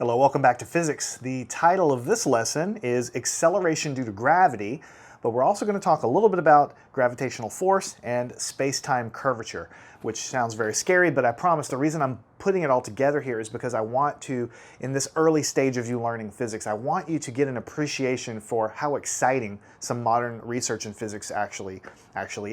Hello, welcome back to physics. The title of this lesson is Acceleration Due to Gravity, but we're also going to talk a little bit about gravitational force and space-time curvature, which sounds very scary, but I promise the reason I'm putting it all together here is because I want to, in this early stage of you learning physics, I want you to get an appreciation for how exciting some modern research in physics actually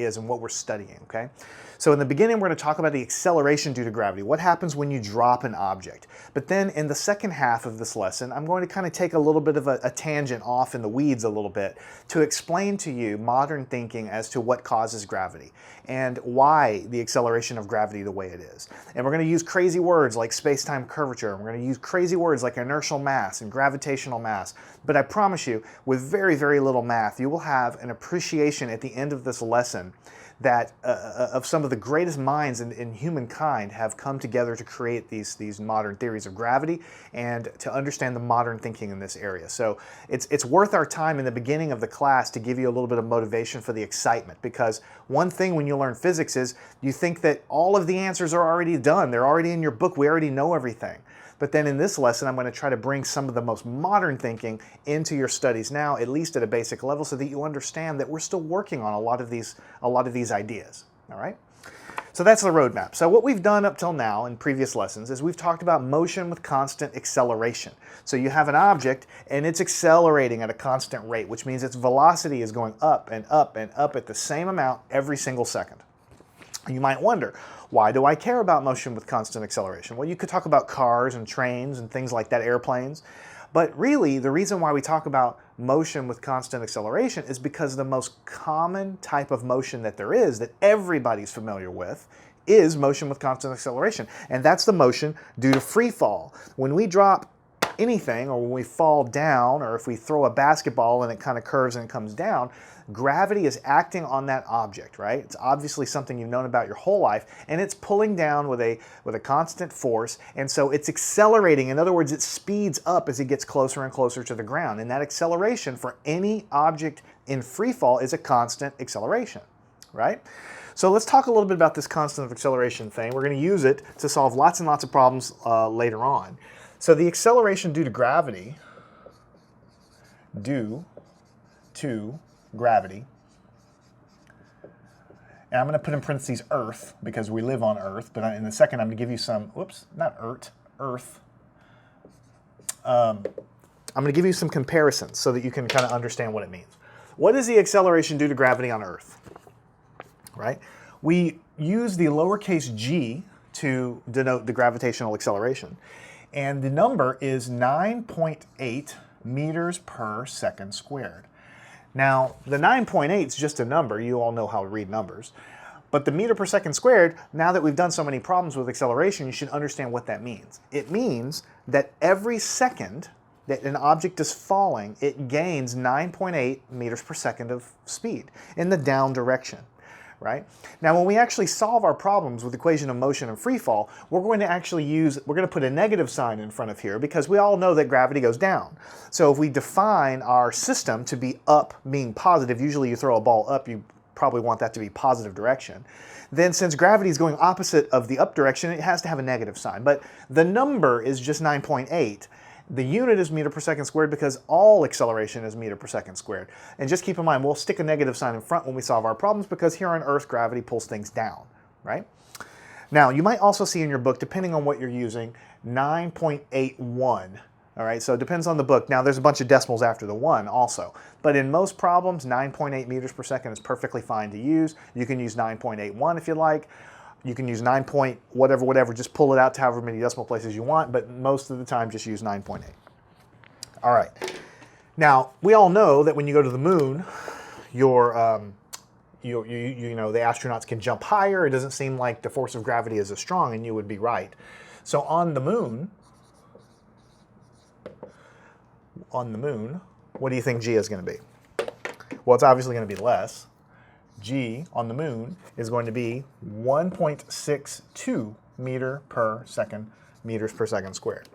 is and what we're studying, okay? So in the beginning, we're going to talk about the acceleration due to gravity, what happens when you drop an object. But then in the second half of this lesson, I'm going to kind of take a little bit of a tangent off in the weeds a little bit to explain to you modern thinking as to what causes gravity and why the acceleration of gravity the way it is. And we're going to use crazy words like space-time curvature, and we're going to use crazy words like inertial mass and gravitational mass. But I promise you, with very, very little math, you will have an appreciation at the end of this lesson that of some of the greatest minds in humankind have come together to create these modern theories of gravity and to understand the modern thinking in this area. So it's worth our time in the beginning of the class to give you a little bit of motivation for the excitement, because one thing when you learn physics is you think that all of the answers are already done. They're already in your book. We already know everything. But then in this lesson, I'm going to try to bring some of the most modern thinking into your studies now, at least at a basic level, so that you understand that we're still working on a lot of these ideas, all right? So that's the roadmap. So what we've done up till now in previous lessons is we've talked about motion with constant acceleration. So you have an object and it's accelerating at a constant rate, which means its velocity is going up and up and up at the same amount every single second. You might wonder, why do I care about motion with constant acceleration? Well, you could talk about cars and trains and things like that, airplanes. But really, the reason why we talk about motion with constant acceleration is because the most common type of motion that there is, that everybody's familiar with, is motion with constant acceleration. And that's the motion due to free fall. When we drop anything, or when we fall down, or if we throw a basketball and it kind of curves and it comes down, gravity is acting on that object, right? It's obviously something you've known about your whole life, and it's pulling down with a constant force, and so it's accelerating. In other words, it speeds up as it gets closer and closer to the ground, and that acceleration for any object in free fall is a constant acceleration, right? So let's talk a little bit about this constant acceleration thing. We're going to use it to solve lots and lots of problems later on. So the acceleration due to gravity, and I'm going to put in parentheses Earth because we live on Earth, but in a second I'm going to give you some, Earth. I'm going to give you some comparisons so that you can kind of understand what it means. What is the acceleration due to gravity on Earth? Right? We use the lowercase g to denote the gravitational acceleration, and the number is 9.8 meters per second squared. Now, the 9.8 is just a number. You all know how to read numbers. But the meter per second squared, now that we've done so many problems with acceleration, you should understand what that means. It means that every second that an object is falling, it gains 9.8 meters per second of speed in the down direction. Right? Now, when we actually solve our problems with the equation of motion and free fall, we're going to put a negative sign in front of here because we all know that gravity goes down. So if we define our system to be up, being positive, usually you throw a ball up, you probably want that to be positive direction. Then since gravity is going opposite of the up direction, it has to have a negative sign. But the number is just 9.8. The unit is meter per second squared because all acceleration is meter per second squared. And just keep in mind, we'll stick a negative sign in front when we solve our problems because here on Earth, gravity pulls things down, right? Now, you might also see in your book, depending on what you're using, 9.81. All right, so it depends on the book. Now, there's a bunch of decimals after the 1 also. But in most problems, 9.8 meters per second is perfectly fine to use. You can use 9.81 if you like. You can use 9 point whatever, just pull it out to however many decimal places you want, but most of the time just use 9.8. All right. Now, we all know that when you go to the moon, you know, the astronauts can jump higher. It doesn't seem like the force of gravity is as strong, and you would be right. So on the moon, what do you think G is going to be? Well, it's obviously going to be less. G on the moon is going to be 1.62 meters per second squared.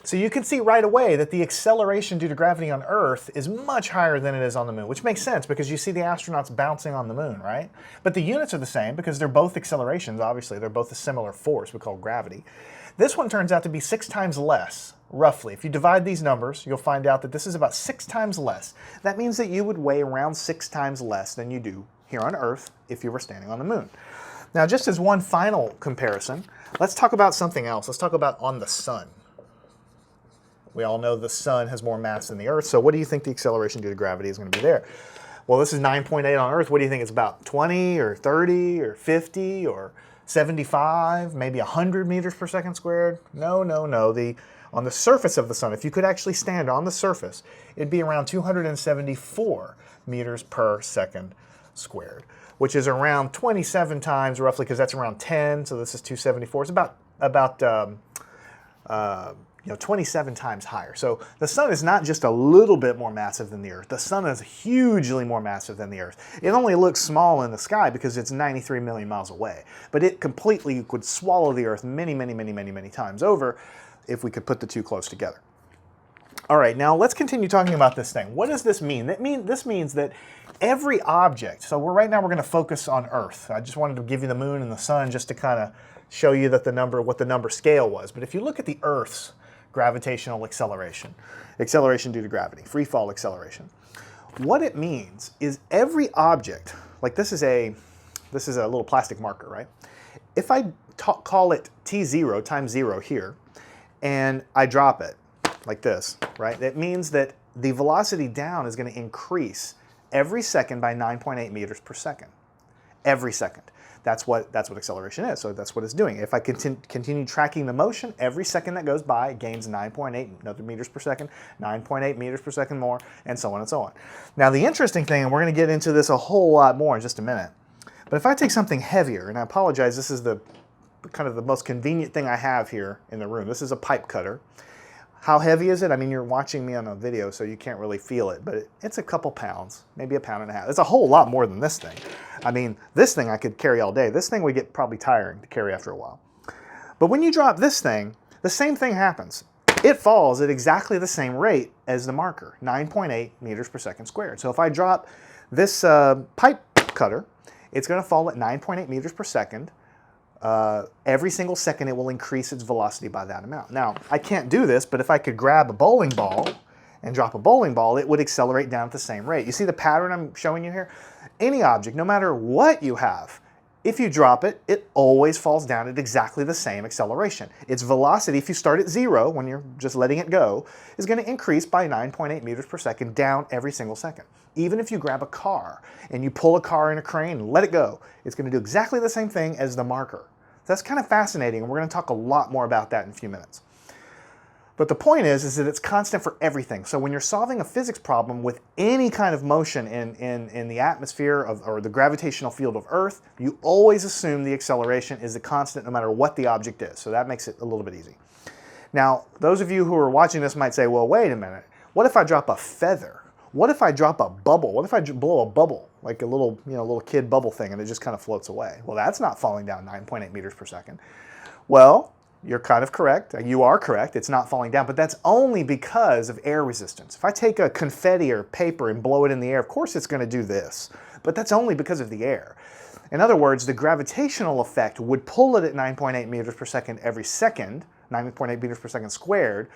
So you can see right away that the acceleration due to gravity on Earth is much higher than it is on the moon, which makes sense because you see the astronauts bouncing on the moon, right? But the units are the same because they're both accelerations, obviously. They're both a similar force we call gravity. This one turns out to be 6 times less, roughly. If you divide these numbers, you'll find out that this is about 6 times less. That means that you would weigh around 6 times less than you do here on Earth if you were standing on the moon. Now, just as one final comparison, let's talk about something else. Let's talk about on the sun. We all know the sun has more mass than the Earth, so what do you think the acceleration due to gravity is going to be there? Well, this is 9.8 on Earth. What do you think it's about? 20 or 30 or 50 or 75, maybe 100 meters per second squared? No, no, no. On the surface of the sun, if you could actually stand on the surface, it'd be around 274 meters per second squared, which is around 27 times roughly, because that's around 10, so this is 274. It's about 27 times higher. So the sun is not just a little bit more massive than the Earth. The sun is hugely more massive than the Earth. It only looks small in the sky because it's 93 million miles away, but it completely could swallow the Earth many, many, many, many, many times over if we could put the two close together. All right, now let's continue talking about this thing. What does this mean? This means that every object, so right now we're going to focus on Earth. I just wanted to give you the moon and the sun just to kind of show you that what the number scale was. But if you look at the Earth's gravitational acceleration due to gravity, free fall acceleration, what it means is every object, like this is a little plastic marker, right? If I call it t0 times 0 here, and I drop it like this, right? That means that the velocity down is going to increase every second by 9.8 meters per second. Every second. That's what acceleration is, so that's what it's doing. If I continue tracking the motion, every second that goes by, it gains 9.8 meters per second, 9.8 meters per second more, and so on and so on. Now the interesting thing, and we're going to get into this a whole lot more in just a minute, but if I take something heavier, and I apologize, this is kind of the most convenient thing I have here in the room. This is a pipe cutter. How heavy is it? I mean, you're watching me on a video, so you can't really feel it, but it's a couple pounds, maybe a pound and a half. It's a whole lot more than this thing. I mean, this thing I could carry all day. This thing would get probably tiring to carry after a while. But when you drop this thing, the same thing happens. It falls at exactly the same rate as the marker, 9.8 meters per second squared. So if I drop this pipe cutter, it's going to fall at 9.8 meters per second. Every single second it will increase its velocity by that amount. Now, I can't do this, but if I could grab a bowling ball and drop a bowling ball, it would accelerate down at the same rate. You see the pattern I'm showing you here? Any object, no matter what you have, if you drop it, it always falls down at exactly the same acceleration. Its velocity, if you start at 0, when you're just letting it go, is going to increase by 9.8 meters per second down every single second. Even if you grab a car and you pull a car in a crane and let it go, it's going to do exactly the same thing as the marker. That's kind of fascinating, and we're going to talk a lot more about that in a few minutes. But the point is that it's constant for everything. So when you're solving a physics problem with any kind of motion in the atmosphere or the gravitational field of Earth, you always assume the acceleration is a constant no matter what the object is. So that makes it a little bit easy. Now, those of you who are watching this might say, well, wait a minute. What if I drop a feather? What if I drop a bubble? What if I blow a bubble, like a little kid bubble thing, and it just kind of floats away? Well, that's not falling down 9.8 meters per second. Well, you're kind of correct. You are correct. It's not falling down, but that's only because of air resistance. If I take a confetti or paper and blow it in the air, of course it's going to do this, but that's only because of the air. In other words, the gravitational effect would pull it at 9.8 meters per second every second, 9.8 meters per second squared,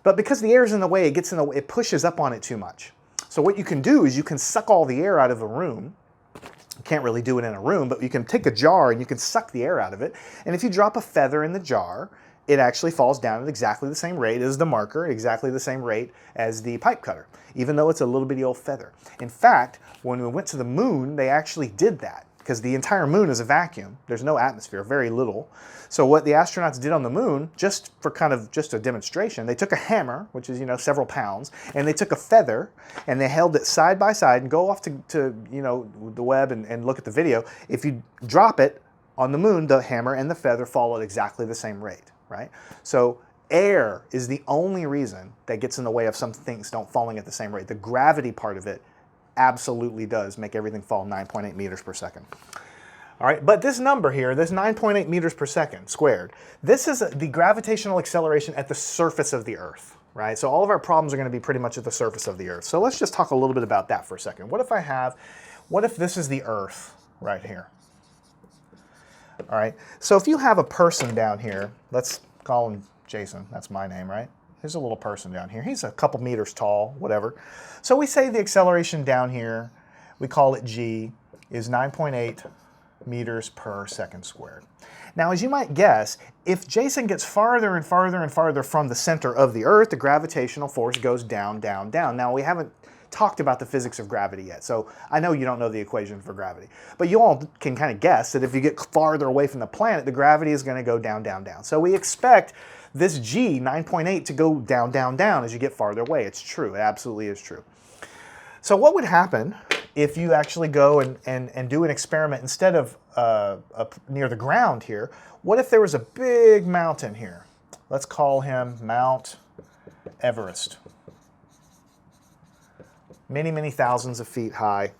but because the air is in the way, it gets in the way, it pushes up on it too much. So what you can do is you can suck all the air out of a room. You can't really do it in a room, but you can take a jar and you can suck the air out of it. And if you drop a feather in the jar, it actually falls down at exactly the same rate as the marker, exactly the same rate as the pipe cutter, even though it's a little bitty old feather. In fact, when we went to the moon, they actually did that because the entire moon is a vacuum. There's no atmosphere, very little. So what the astronauts did on the moon, just for kind of just a demonstration, they took a hammer, which is, several pounds, and they took a feather and they held it side by side, and go off to the web and look at the video. If you drop it on the moon, the hammer and the feather fall at exactly the same rate, right? So air is the only reason that gets in the way of some things don't falling at the same rate. The gravity part of it absolutely does make everything fall 9.8 meters per second. All right, but this number here, this 9.8 meters per second squared, this is the gravitational acceleration at the surface of the Earth, right? So all of our problems are going to be pretty much at the surface of the Earth. So let's just talk a little bit about that for a second. What if this is the Earth right here? All right, so if you have a person down here, let's call him Jason. That's my name, right? There's a little person down here. He's a couple meters tall, whatever. So we say the acceleration down here, we call it g, is 9.8 meters per second squared. Now, as you might guess, if Jason gets farther and farther and farther from the center of the Earth, the gravitational force goes down, down, down. Now, we haven't talked about the physics of gravity yet, so I know you don't know the equation for gravity, but you all can kind of guess that if you get farther away from the planet, the gravity is going to go down, down, down. So we expect this g, 9.8, to go down, down, down as you get farther away. It's true. It absolutely is true. So what would happen if you actually go and do an experiment instead of up near the ground here? What if there was a big mountain here? Let's call him Mount Everest. Many, many thousands of feet high.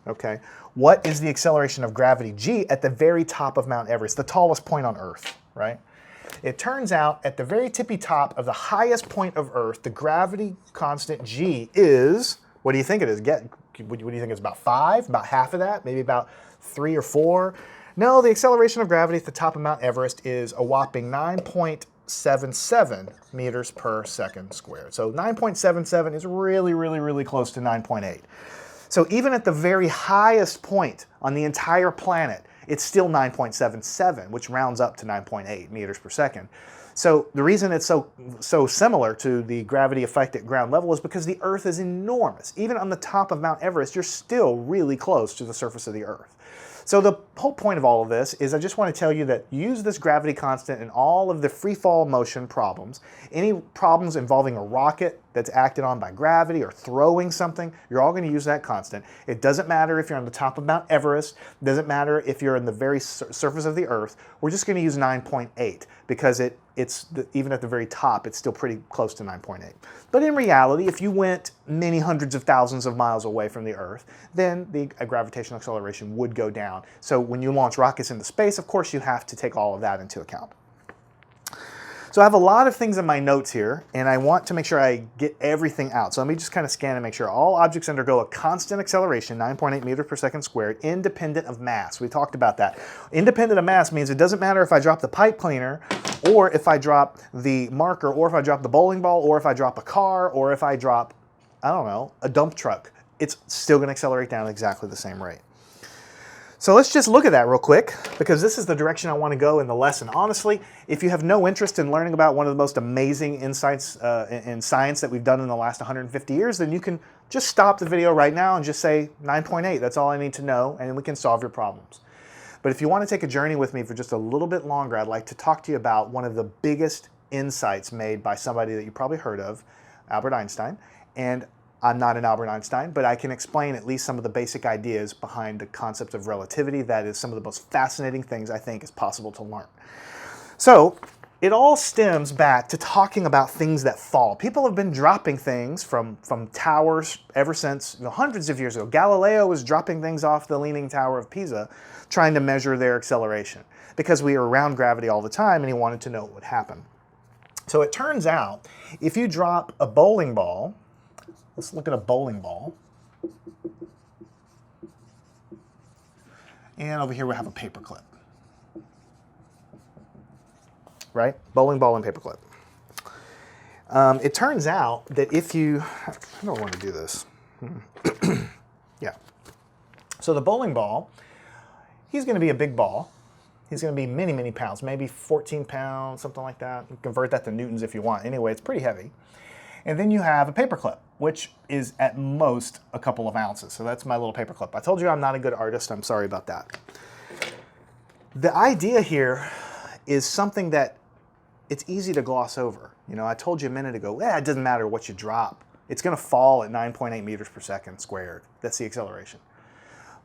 Okay. What is the acceleration of gravity, g, at the very top of Mount Everest, the tallest point on Earth, right? It turns out at the very tippy top of the highest point of Earth, the gravity constant g is, what do you think it is? What do you think it's about 5? About half of that? Maybe about 3 or 4? No, the acceleration of gravity at the top of Mount Everest is a whopping 9.77 meters per second squared. So 9.77 is really, really, really close to 9.8. So even at the very highest point on the entire planet, it's still 9.77, which rounds up to 9.8 meters per second. So the reason it's so similar to the gravity effect at ground level is because the Earth is enormous. Even on the top of Mount Everest, you're still really close to the surface of the Earth. So the whole point of all of this is I just want to tell you that use this gravity constant in all of the free fall motion problems. Any problems involving a rocket that's acted on by gravity or throwing something, you're all going to use that constant. It doesn't matter if you're on the top of Mount Everest. It doesn't matter if you're in the very surface of the Earth. We're just going to use 9.8 because even at the very top, it's still pretty close to 9.8. But in reality, if you went many hundreds of thousands of miles away from the Earth, then the gravitational acceleration would go down. So when you launch rockets into space, of course, you have to take all of that into account. So I have a lot of things in my notes here, and I want to make sure I get everything out. So let me just kind of scan and make sure all objects undergo a constant acceleration, 9.8 meters per second squared, independent of mass. We talked about that. Independent of mass means it doesn't matter if I drop the pipe cleaner, or if I drop the marker, or if I drop the bowling ball, or if I drop a car, or if I drop, I don't know, a dump truck. It's still going to accelerate down at exactly the same rate. So let's just look at that real quick, because this is the direction I want to go in the lesson. Honestly, if you have no interest in learning about one of the most amazing insights in science that we've done in the last 150 years, then you can just stop the video right now and just say 9.8. That's all I need to know, and we can solve your problems. But if you want to take a journey with me for just a little bit longer, I'd like to talk to you about one of the biggest insights made by somebody that you probably heard of, Albert Einstein. And I'm not an Albert Einstein, but I can explain at least some of the basic ideas behind the concept of relativity. That is some of the most fascinating things I think is possible to learn. So it all stems back to talking about things that fall. People have been dropping things from towers ever since hundreds of years ago. Galileo was dropping things off the Leaning Tower of Pisa trying to measure their acceleration because we are around gravity all the time and he wanted to know what would happen. So it turns out if you drop a bowling ball, let's look at a bowling ball. And over here we have a paperclip. Right? Bowling ball and paperclip. It turns out that if you, I don't want to do this. Yeah. So the bowling ball, he's going to be a big ball. He's going to be many, many pounds, maybe 14 pounds, something like that. You can convert that to newtons if you want. Anyway, it's pretty heavy. And then you have a paperclip, which is at most a couple of ounces. So that's my little paperclip. I told you I'm not a good artist. I'm sorry about that. The idea here is something that it's easy to gloss over. You know, I told you a minute ago, it doesn't matter what you drop. It's going to fall at 9.8 meters per second squared. That's the acceleration.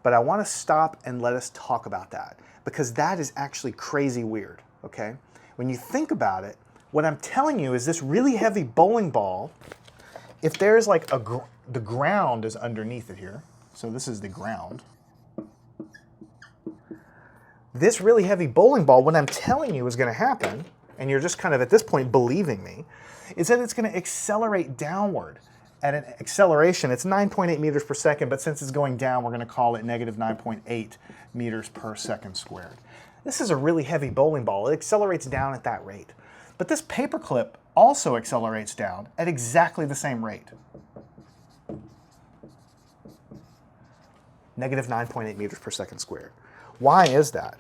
But I want to stop and let us talk about that because that is actually crazy weird, okay? When you think about it, what I'm telling you is this really heavy bowling ball, if there's like the ground is underneath it here, so this is the ground. This really heavy bowling ball, what I'm telling you is going to happen, and you're just kind of at this point believing me, is that it's going to accelerate downward. At an acceleration, it's 9.8 meters per second, but since it's going down, we're going to call it negative 9.8 meters per second squared. This is a really heavy bowling ball. It accelerates down at that rate. But this paperclip also accelerates down at exactly the same rate. Negative 9.8 meters per second squared. Why is that?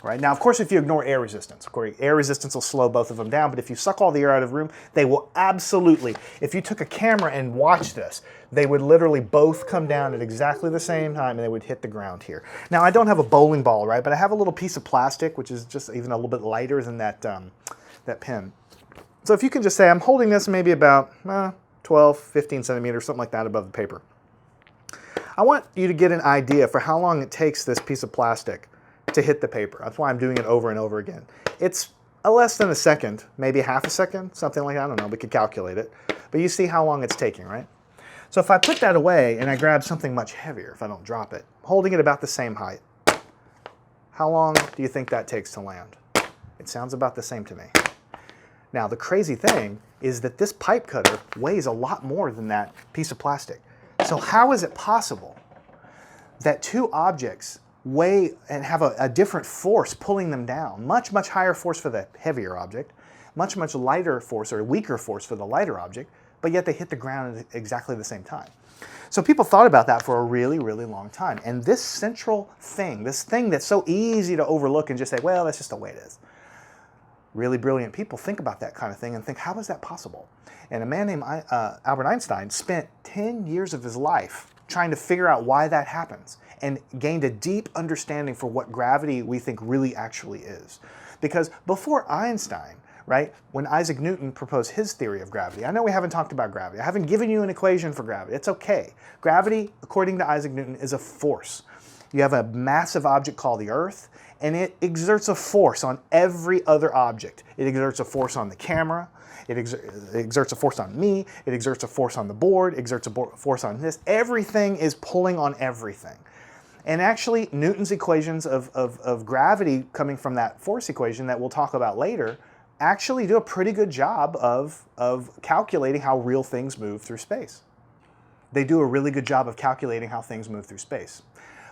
Right? Now, of course, if you ignore air resistance, of course, air resistance will slow both of them down, but if you suck all the air out of the room, they will absolutely, if you took a camera and watched this, they would literally both come down at exactly the same time and they would hit the ground here. Now, I don't have a bowling ball, right? But I have a little piece of plastic, which is just even a little bit lighter than that, that pin. So if you can just say, I'm holding this maybe about 12, 15 centimeters, something like that above the paper. I want you to get an idea for how long it takes this piece of plastic to hit the paper. That's why I'm doing it over and over again. It's less than a second, maybe half a second, something like that. I don't know, we could calculate it. But you see how long it's taking, right? So if I put that away and I grab something much heavier, if I don't drop it, holding it about the same height, how long do you think that takes to land? It sounds about the same to me. Now, the crazy thing is that this pipe cutter weighs a lot more than that piece of plastic. So how is it possible that two objects weigh and have a different force pulling them down, much higher force for the heavier object, much lighter force or weaker force for the lighter object, but yet they hit the ground at exactly the same time? So people thought about that for a really long time. And this central thing, this thing that's so easy to overlook and just say, well, that's just the way it is. Really brilliant people think about that kind of thing and think, how is that possible? And a man named Albert Einstein spent 10 years of his life trying to figure out why that happens, and gained a deep understanding for what gravity we think really actually is. Because before Einstein, right, when Isaac Newton proposed his theory of gravity, I know we haven't talked about gravity. I haven't given you an equation for gravity. It's okay. Gravity, according to Isaac Newton, is a force. You have a massive object called the Earth, and it exerts a force on every other object. It exerts a force on the camera. It exerts a force on me. It exerts a force on the board. It exerts a force on this. Everything is pulling on everything. And actually, Newton's equations of gravity coming from that force equation that we'll talk about later actually do a pretty good job of calculating how real things move through space. They do a really good job of calculating how things move through space.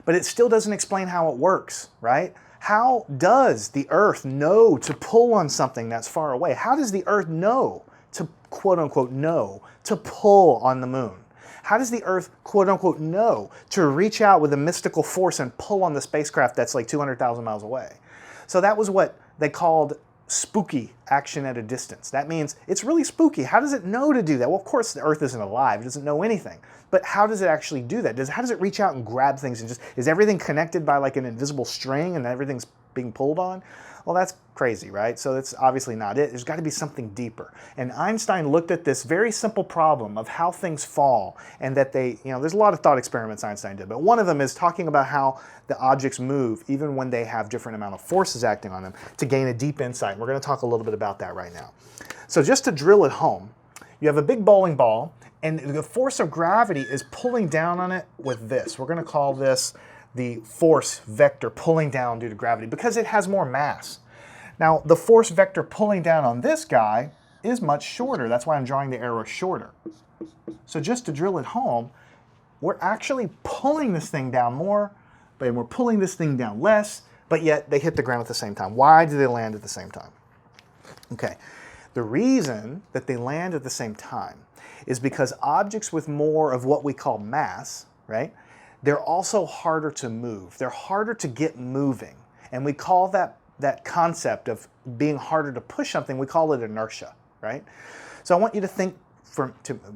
But it still doesn't explain how it works, right? How does the Earth know to pull on something that's far away? How does the Earth know to, quote unquote, know to pull on the moon? How does the Earth, quote unquote, know to reach out with a mystical force and pull on the spacecraft that's like 200,000 miles away? So that was what they called spooky action at a distance. That means it's really spooky. How does it know to do that? Well, of course, the Earth isn't alive. It doesn't know anything. But how does it actually do that? How does it reach out and grab things and just, is everything connected by like an invisible string and everything's being pulled on? Well, that's crazy, right? So that's obviously not it. There's got to be something deeper. And Einstein looked at this very simple problem of how things fall, and that they, there's a lot of thought experiments Einstein did, but one of them is talking about how the objects move even when they have different amount of forces acting on them, to gain a deep insight. And we're going to talk a little bit about that right now. So just to drill it home, you have a big bowling ball, and the force of gravity is pulling down on it with this. We're going to call this the force vector pulling down due to gravity, because it has more mass. Now, the force vector pulling down on this guy is much shorter. That's why I'm drawing the arrow shorter. So just to drill it home, we're actually pulling this thing down more, but we're pulling this thing down less, but yet they hit the ground at the same time. Why do they land at the same time? Okay, the reason that they land at the same time is because objects with more of what we call mass, right, they're also harder to move. They're harder to get moving. And we call that concept of being harder to push something, we call it inertia, right? So I want you to think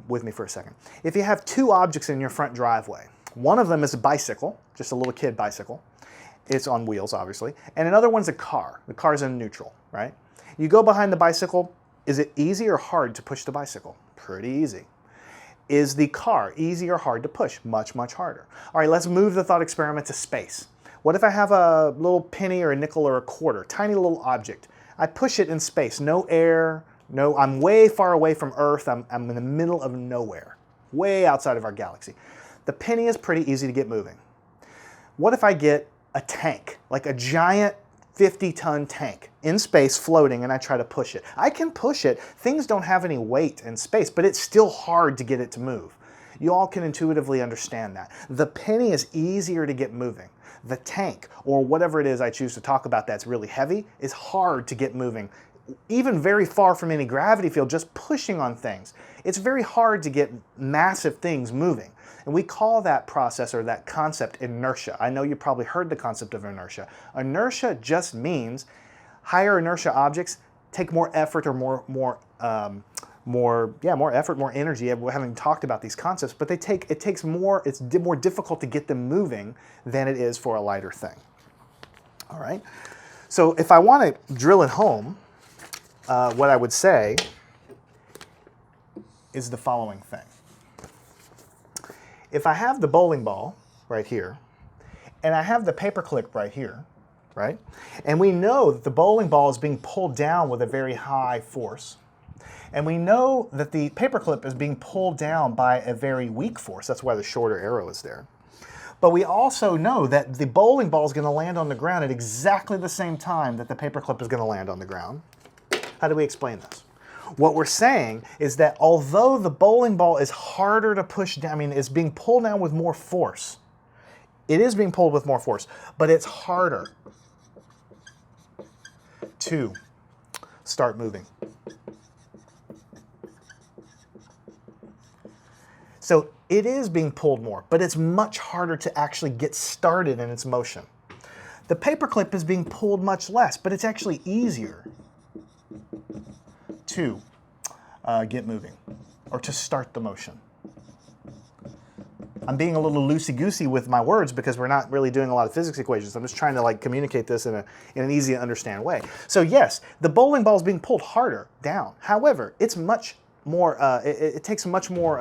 with me for a second. If you have two objects in your front driveway, one of them is a bicycle, just a little kid bicycle. It's on wheels, obviously. And another one's a car. The car's in neutral, right? You go behind the bicycle. Is it easy or hard to push the bicycle? Pretty easy. Is the car easy or hard to push? Much harder. All right, let's move the thought experiment to space. What if I have a little penny or a nickel or a quarter, tiny little object? I push it in space, no air, I'm way far away from Earth, I'm in the middle of nowhere, way outside of our galaxy. The penny is pretty easy to get moving. What if I get a tank, like a giant 50-ton tank in space floating, and I try to push it? I can push it. Things don't have any weight in space, but it's still hard to get it to move. You all can intuitively understand that. The penny is easier to get moving. The tank, or whatever it is I choose to talk about that's really heavy, is hard to get moving even very far from any gravity field, just pushing on things. It's very hard to get massive things moving. And we call that process or that concept inertia. I know you probably heard the concept of inertia. Inertia just means higher inertia objects take more effort or more effort, more energy. We haven't talked about these concepts, but it's more difficult to get them moving than it is for a lighter thing. All right. So if I want to drill it home, what I would say is the following thing. If I have the bowling ball right here, and I have the paperclip right here, right? And we know that the bowling ball is being pulled down with a very high force. And we know that the paperclip is being pulled down by a very weak force. That's why the shorter arrow is there. But we also know that the bowling ball is going to land on the ground at exactly the same time that the paperclip is going to land on the ground. How do we explain this? What we're saying is that although the bowling ball is harder to push down, I mean, it's being pulled down with more force. It is being pulled with more force, but it's harder to start moving. So it is being pulled more, but it's much harder to actually get started in its motion. The paperclip is being pulled much less, but it's actually easier to get moving or to start the motion. I'm being a little loosey-goosey with my words because we're not really doing a lot of physics equations. I'm just trying to communicate this in an easy to understand way. So yes, the bowling ball is being pulled harder down. However, it's much more. It takes much more.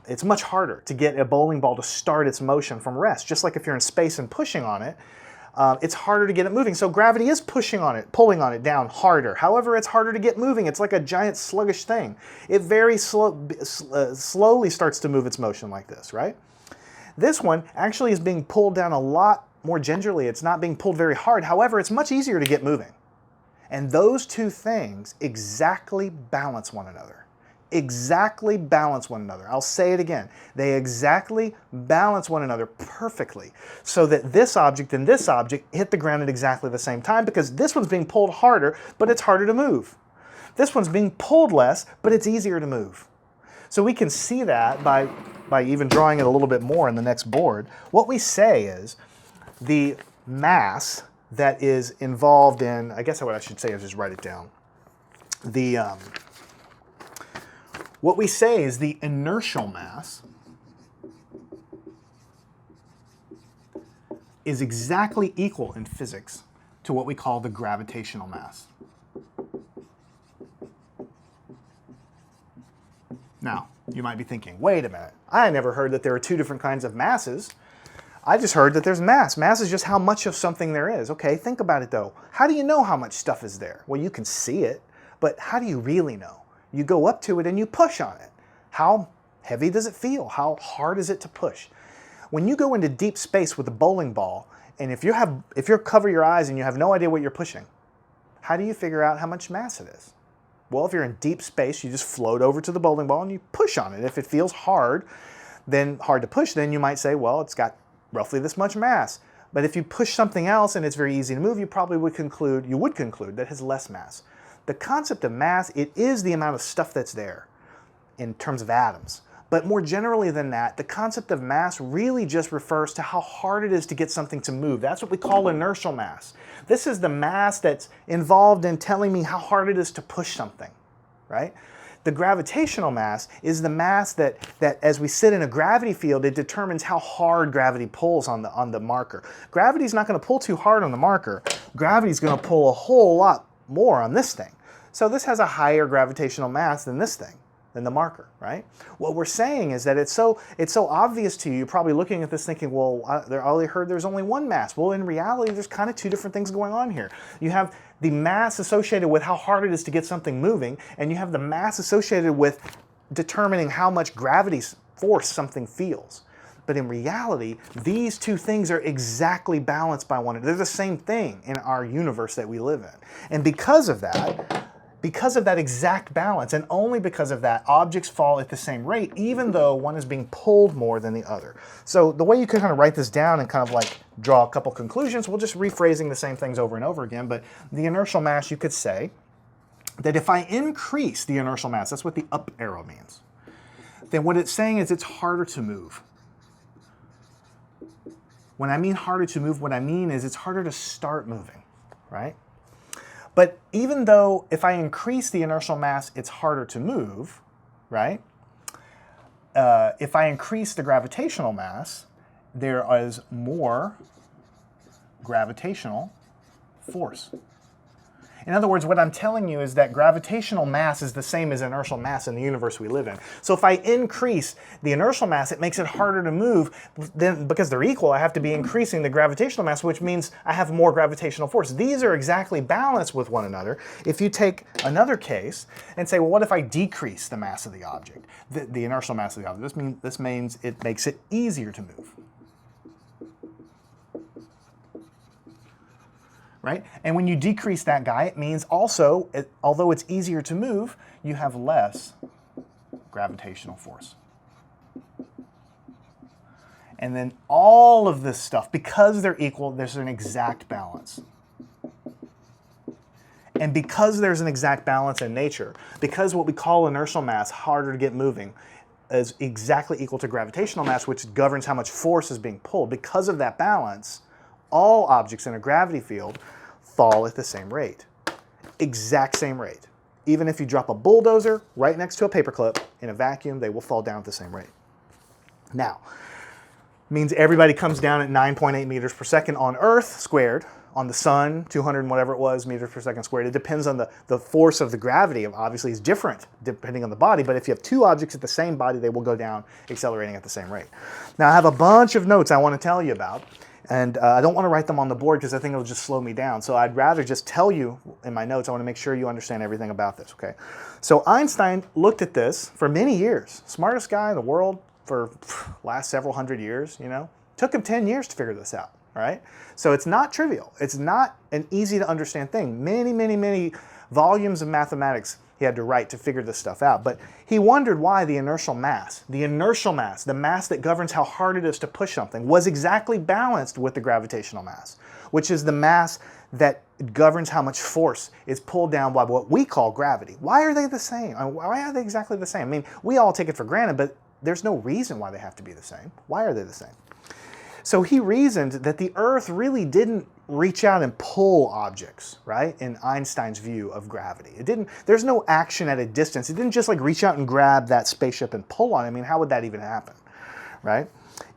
It's much harder to get a bowling ball to start its motion from rest. Just like if you're in space and pushing on it, it's harder to get it moving. So gravity is pushing on it, pulling on it down harder. However, it's harder to get moving. It's like a giant sluggish thing. It very slowly starts to move its motion like this, right? This one actually is being pulled down a lot more gingerly. It's not being pulled very hard. However, it's much easier to get moving. And those two things exactly balance one another. Exactly balance one another. I'll say it again. They exactly balance one another perfectly so that this object and this object hit the ground at exactly the same time, because this one's being pulled harder, but it's harder to move. This one's being pulled less, but it's easier to move. So we can see that by even drawing it a little bit more in the next board. What we say is the mass that is involved in, I guess what I should say is just write it down. What we say is the inertial mass is exactly equal in physics to what we call the gravitational mass. Now, you might be thinking, wait a minute, I never heard that there are two different kinds of masses. I just heard that there's mass. Mass is just how much of something there is. Okay, think about it though. How do you know how much stuff is there? Well, you can see it, but how do you really know? You go up to it and you push on it. How heavy does it feel? How hard is it to push? When you go into deep space with a bowling ball, and if you cover your eyes and you have no idea what you're pushing, how do you figure out how much mass it is? Well, if you're in deep space, you just float over to the bowling ball and you push on it. If it feels hard to push, then you might say, well, it's got roughly this much mass. But if you push something else and it's very easy to move, you would conclude that it has less mass. The concept of mass, it is the amount of stuff that's there in terms of atoms. But more generally than that, the concept of mass really just refers to how hard it is to get something to move. That's what we call inertial mass. This is the mass that's involved in telling me how hard it is to push something, right? The gravitational mass is the mass that as we sit in a gravity field, it determines how hard gravity pulls on the marker. Gravity's not going to pull too hard on the marker. Gravity's going to pull a whole lot more on this thing. So this has a higher gravitational mass than this thing, than the marker, right? What we're saying is that it's so obvious to you, you're probably looking at this thinking, well, I only heard there's only one mass. Well, in reality, there's kind of two different things going on here. You have the mass associated with how hard it is to get something moving, and you have the mass associated with determining how much gravity's force something feels. But in reality, these two things are exactly balanced by one another. They're the same thing in our universe that we live in. And because of that, because of that exact balance, and only because of that, objects fall at the same rate, even though one is being pulled more than the other. So the way you can kind of write this down and kind of like draw a couple conclusions, we'll just rephrasing the same things over and over again, but the inertial mass, you could say that if I increase the inertial mass, that's what the up arrow means, then what it's saying is it's harder to move. When I mean harder to move, what I mean is it's harder to start moving, right? But even though if I increase the inertial mass, it's harder to move, right? If I increase the gravitational mass, there is more gravitational force. In other words, what I'm telling you is that gravitational mass is the same as inertial mass in the universe we live in. So if I increase the inertial mass, it makes it harder to move. Then, because they're equal, I have to be increasing the gravitational mass, which means I have more gravitational force. These are exactly balanced with one another. If you take another case and say, well, what if I decrease the mass of the object, the inertial mass of the object? This means it makes it easier to move. Right? And when you decrease that guy, it means also, although it's easier to move, you have less gravitational force. And then all of this stuff, because they're equal, there's an exact balance. And because there's an exact balance in nature, because what we call inertial mass, harder to get moving, is exactly equal to gravitational mass, which governs how much force is being pulled, because of that balance, all objects in a gravity field fall at the same rate. Exact same rate. Even if you drop a bulldozer right next to a paperclip in a vacuum, they will fall down at the same rate. Now, means everybody comes down at 9.8 meters per second on Earth squared. On the sun, 200 and whatever it was, meters per second squared. It depends on the force of the gravity. Obviously, is different depending on the body, but if you have two objects at the same body, they will go down accelerating at the same rate. Now, I have a bunch of notes I want to tell you about. And I don't want to write them on the board because I think it'll just slow me down. So I'd rather just tell you in my notes. I want to make sure you understand everything about this, okay? So Einstein looked at this for many years. Smartest guy in the world for last several hundred years, you know? Took him 10 years to figure this out, right? So it's not trivial. It's not an easy to understand thing. Many, many, many volumes of mathematics he had to write to figure this stuff out. But he wondered why the inertial mass, the mass that governs how hard it is to push something, was exactly balanced with the gravitational mass, which is the mass that governs how much force is pulled down by what we call gravity. Why are they the same? Why are they exactly the same? I mean, we all take it for granted, but there's no reason why they have to be the same. Why are they the same? So he reasoned that the Earth really didn't reach out and pull objects, right? In Einstein's view of gravity. There's no action at a distance. It didn't just like reach out and grab that spaceship and pull on it. I mean, how would that even happen, right?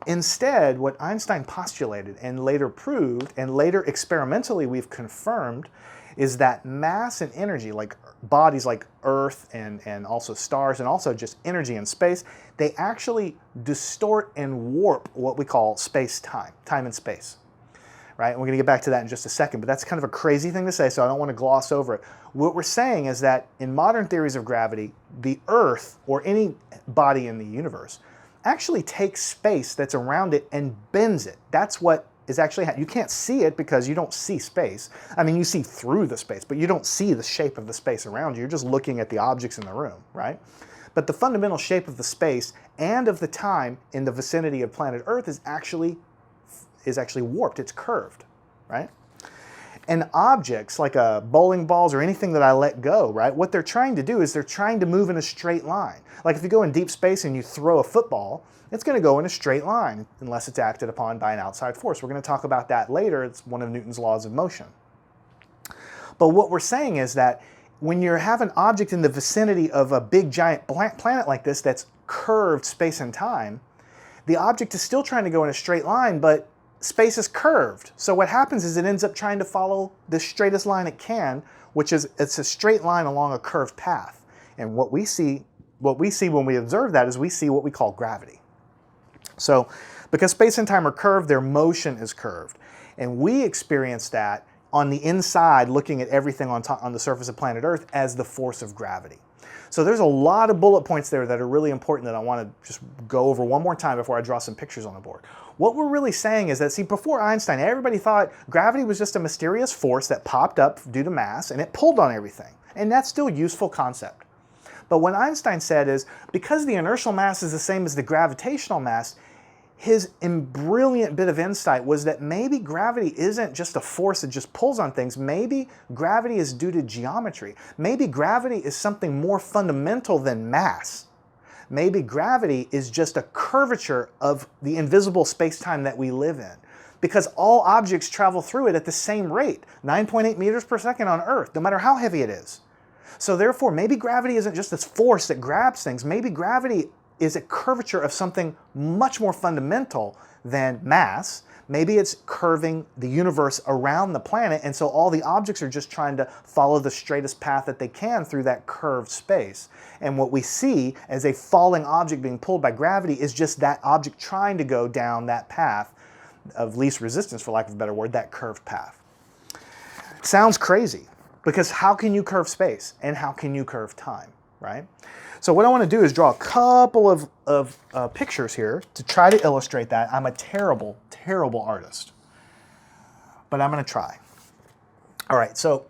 Instead, what Einstein postulated and later proved, and later experimentally we've confirmed, is that mass and energy, like bodies like Earth and also stars and also just energy in space, they actually distort and warp what we call space-time, time and space. Right? And we're going to get back to that in just a second, but that's kind of a crazy thing to say, so I don't want to gloss over it. What we're saying is that in modern theories of gravity, the Earth, or any body in the universe, actually takes space that's around it and bends it. That's what is actually happening. You can't see it because you don't see space. I mean, you see through the space, but you don't see the shape of the space around you. You're just looking at the objects in the room, right? But the fundamental shape of the space and of the time in the vicinity of planet Earth is actually warped. It's curved, right? And objects like bowling balls or anything that I let go, right? What they're trying to do is they're trying to move in a straight line. Like if you go in deep space and you throw a football, it's going to go in a straight line unless it's acted upon by an outside force. We're going to talk about that later. It's one of Newton's laws of motion. But what we're saying is that when you have an object in the vicinity of a big giant planet like this that's curved space and time, the object is still trying to go in a straight line, but space is curved. So what happens is it ends up trying to follow the straightest line it can, which is it's a straight line along a curved path. And what we see when we observe that is we see what we call gravity. So because space and time are curved, their motion is curved. And we experience that on the inside, looking at everything on the surface of planet Earth as the force of gravity. So there's a lot of bullet points there that are really important that I want to just go over one more time before I draw some pictures on the board. What we're really saying is that, see, before Einstein, everybody thought gravity was just a mysterious force that popped up due to mass and it pulled on everything. And that's still a useful concept. But what Einstein said is, because the inertial mass is the same as the gravitational mass, his brilliant bit of insight was that maybe gravity isn't just a force that just pulls on things. Maybe gravity is due to geometry. Maybe gravity is something more fundamental than mass. Maybe gravity is just a curvature of the invisible space-time that we live in, because all objects travel through it at the same rate, 9.8 meters per second on Earth, no matter how heavy it is. So therefore, maybe gravity isn't just this force that grabs things. Maybe gravity is a curvature of something much more fundamental than mass. Maybe it's curving the universe around the planet, and so all the objects are just trying to follow the straightest path that they can through that curved space. And what we see as a falling object being pulled by gravity is just that object trying to go down that path of least resistance, for lack of a better word, that curved path. Sounds crazy, because how can you curve space and how can you curve time, right? So what I want to do is draw a couple of pictures here to try to illustrate that. I'm a terrible, terrible artist, but I'm going to try. All right, so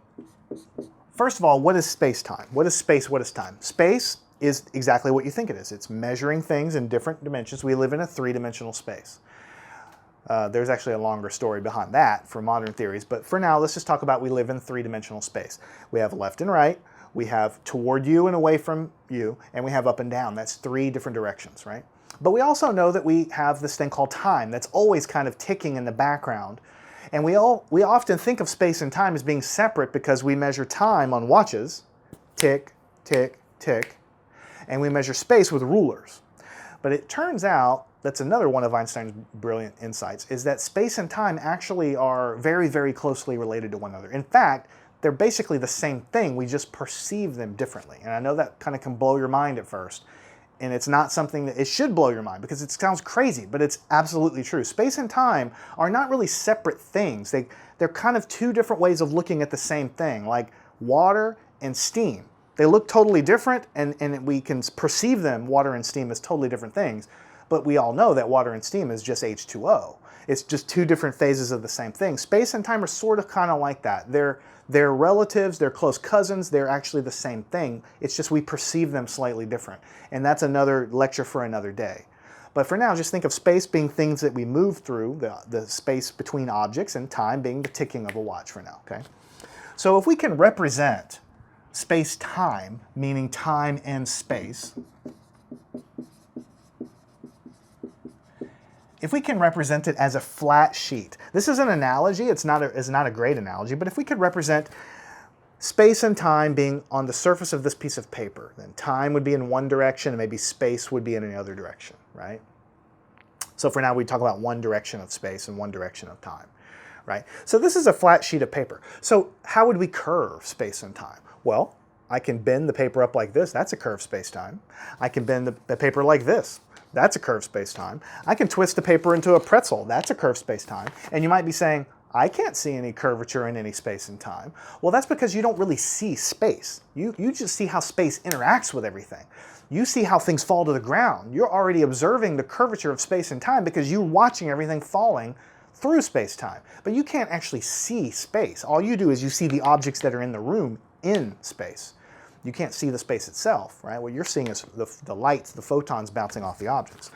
first of all, what is space-time? What is space? What is time? Space is exactly what you think it is. It's measuring things in different dimensions. We live in a three-dimensional space. There's actually a longer story behind that for modern theories, but for now, let's just talk about we live in three-dimensional space. We have left and right, we have toward you and away from you, and we have up and down. That's three different directions, right? But we also know that we have this thing called time that's always kind of ticking in the background. And we often think of space and time as being separate because we measure time on watches, tick, tick, tick, and we measure space with rulers. But it turns out, that's another one of Einstein's brilliant insights, is that space and time actually are very, very closely related to one another. In fact, they're basically the same thing, we just perceive them differently. And I know that kind of can blow your mind at first. And it's not something that it should blow your mind because it sounds crazy, but it's absolutely true. Space and time are not really separate things. They're kind of two different ways of looking at the same thing, like water and steam. They look totally different, and we can perceive them, water and steam, as totally different things. But we all know that water and steam is just H2O. It's just two different phases of the same thing. Space and time are sort of kind of like that. They're relatives, they're close cousins, they're actually the same thing. It's just we perceive them slightly different. And that's another lecture for another day. But for now, just think of space being things that we move through, the space between objects, and time being the ticking of a watch for now, okay? So if we can represent space-time, meaning time and space, if we can represent it as a flat sheet, this is an analogy, it's not a great analogy, but if we could represent space and time being on the surface of this piece of paper, then time would be in one direction and maybe space would be in another direction, right? So for now, we talk about one direction of space and one direction of time, right? So this is a flat sheet of paper. So how would we curve space and time? Well, I can bend the paper up like this, that's a curved space-time. I can bend the paper like this. That's a curved space-time. I can twist the paper into a pretzel. That's a curved space-time. And you might be saying, I can't see any curvature in any space and time. Well, that's because you don't really see space. You just see how space interacts with everything. You see how things fall to the ground. You're already observing the curvature of space and time because you're watching everything falling through space-time. But you can't actually see space. All you do is you see the objects that are in the room in space. You can't see the space itself, right? What you're seeing is the lights, the photons bouncing off the objects.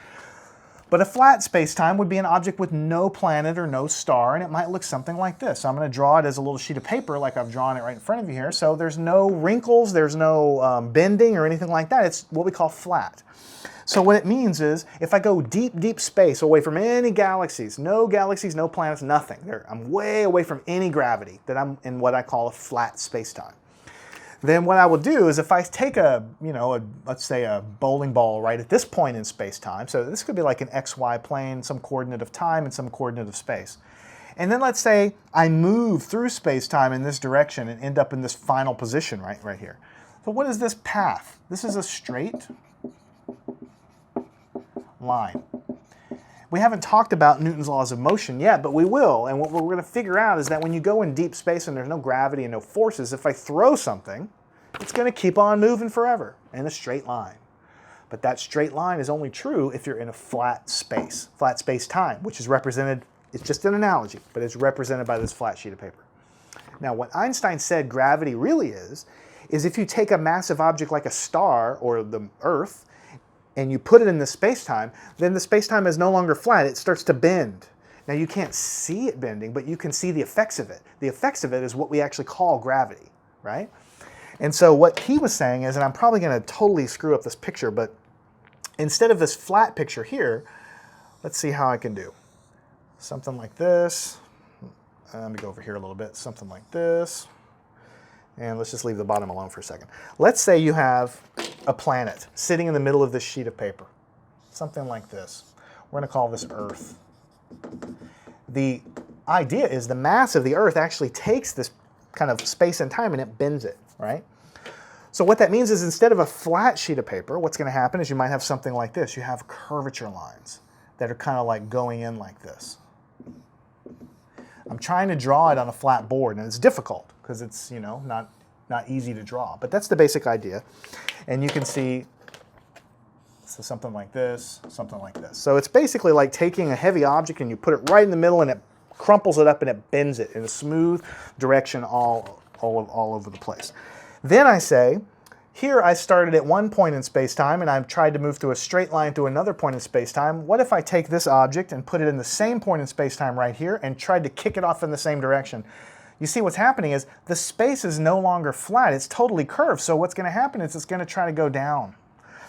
But a flat space-time would be an object with no planet or no star, and it might look something like this. So I'm going to draw it as a little sheet of paper like I've drawn it right in front of you here. So there's no wrinkles, there's no bending or anything like that. It's what we call flat. So what it means is if I go deep, deep space away from any galaxies, no planets, nothing. I'm way away from any gravity, that I'm in what I call a flat space-time. Then what I will do is if I take let's say a bowling ball right at this point in space-time, so this could be like an XY plane, some coordinate of time and some coordinate of space. And then let's say I move through space-time in this direction and end up in this final position right here. So what is this path? This is a straight line. We haven't talked about Newton's laws of motion yet, but we will. And what we're going to figure out is that when you go in deep space and there's no gravity and no forces, if I throw something, it's going to keep on moving forever in a straight line. But that straight line is only true if you're in a flat space-time, which is represented, it's just an analogy, but it's represented by this flat sheet of paper. Now, what Einstein said gravity really is is if you take a massive object like a star or the Earth and you put it in the space-time, then the space-time is no longer flat. It starts to bend. Now you can't see it bending, but you can see the effects of it. The effects of it is what we actually call gravity, right? And so what he was saying is, and I'm probably going to totally screw up this picture, but instead of this flat picture here, let's see how I can do. Something like this. Let me go over here a little bit. Something like this. And let's just leave the bottom alone for a second. Let's say you have a planet sitting in the middle of this sheet of paper. Something like this. We're going to call this Earth. The idea is the mass of the Earth actually takes this kind of space and time and it bends it, right? So what that means is instead of a flat sheet of paper, what's going to happen is you might have something like this. You have curvature lines that are kind of like going in like this. I'm trying to draw it on a flat board, and it's difficult because it's, you know, not easy to draw. But that's the basic idea. And you can see so something like this, something like this. So it's basically like taking a heavy object and you put it right in the middle and it crumples it up and it bends it in a smooth direction all over the place. Then I say, here I started at one point in space-time and I've tried to move through a straight line to another point in space-time. What if I take this object and put it in the same point in space-time right here and tried to kick it off in the same direction? You see what's happening is the space is no longer flat, it's totally curved. So what's going to happen is it's going to try to go down.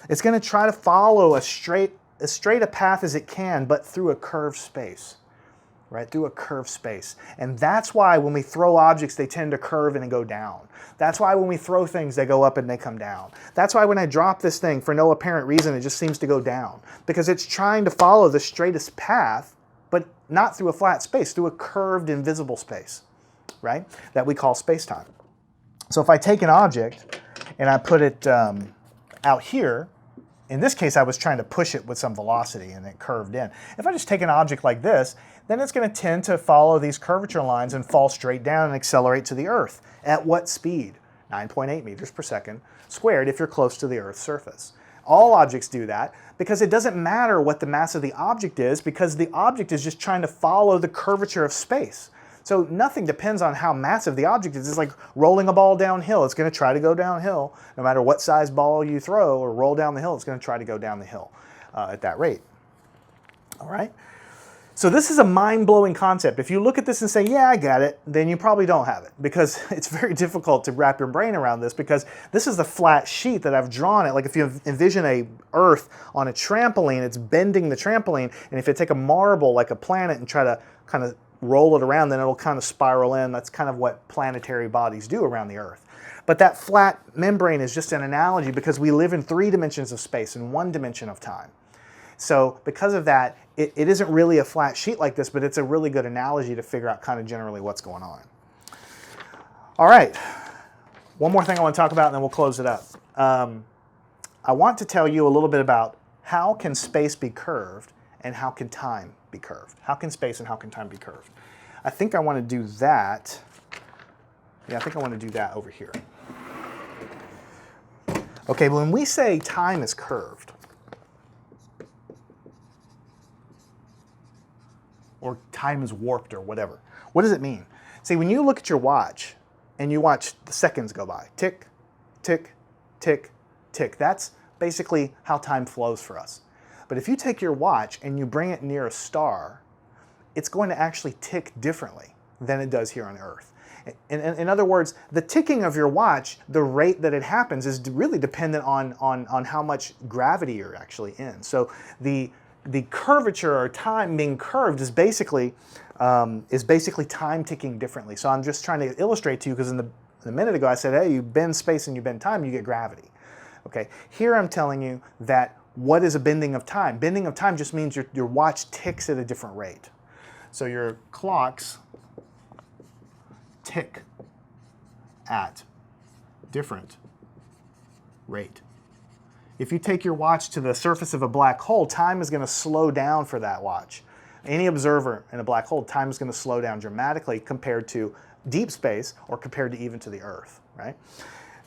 It's going to try to follow as straight a path as it can, but through a curved space. Right, through a curved space. And that's why when we throw objects, they tend to curve and go down. That's why when we throw things, they go up and they come down. That's why when I drop this thing, for no apparent reason, it just seems to go down. Because it's trying to follow the straightest path, but not through a flat space, through a curved, invisible space, right, that we call space-time. So if I take an object and I put it out here, in this case, I was trying to push it with some velocity and it curved in. If I just take an object like this, then it's going to tend to follow these curvature lines and fall straight down and accelerate to the Earth. At what speed? 9.8 meters per second squared if you're close to the Earth's surface. All objects do that because it doesn't matter what the mass of the object is because the object is just trying to follow the curvature of space. So nothing depends on how massive the object is. It's like rolling a ball downhill. It's going to try to go downhill. No matter what size ball you throw or roll down the hill, it's going to try to go down the hill at that rate. All right? So this is a mind-blowing concept. If you look at this and say, yeah, I got it, then you probably don't have it because it's very difficult to wrap your brain around this because this is the flat sheet that I've drawn it. Like if you envision a Earth on a trampoline, it's bending the trampoline, and if you take a marble like a planet and try to kind of roll it around, then it'll kind of spiral in. That's kind of what planetary bodies do around the Earth. But that flat membrane is just an analogy because we live in 3 dimensions of space and 1 dimension of time. So because of that, it isn't really a flat sheet like this, but it's a really good analogy to figure out kind of generally what's going on. All right, one more thing I want to talk about and then we'll close it up. I want to tell you a little bit about how can space be curved and how can time be curved. How can space and how can time be curved? I think I want to do that. Yeah, I think I want to do that over here. Okay, but when we say time is curved, or time is warped or whatever, what does it mean? See, when you look at your watch and you watch the seconds go by, tick, tick, tick, tick, that's basically how time flows for us. But if you take your watch and you bring it near a star, it's going to actually tick differently than it does here on Earth. In other words, the ticking of your watch, the rate that it happens is really dependent on how much gravity you're actually in. So the curvature or time being curved is basically time ticking differently. So I'm just trying to illustrate to you because a minute ago I said, hey, you bend space and you bend time, you get gravity. Okay, here I'm telling you that what is a bending of time? Bending of time just means your watch ticks at a different rate. So your clocks tick at different rate. If you take your watch to the surface of a black hole, time is going to slow down for that watch. Any observer in a black hole, time is going to slow down dramatically compared to deep space or compared to even to the Earth, right?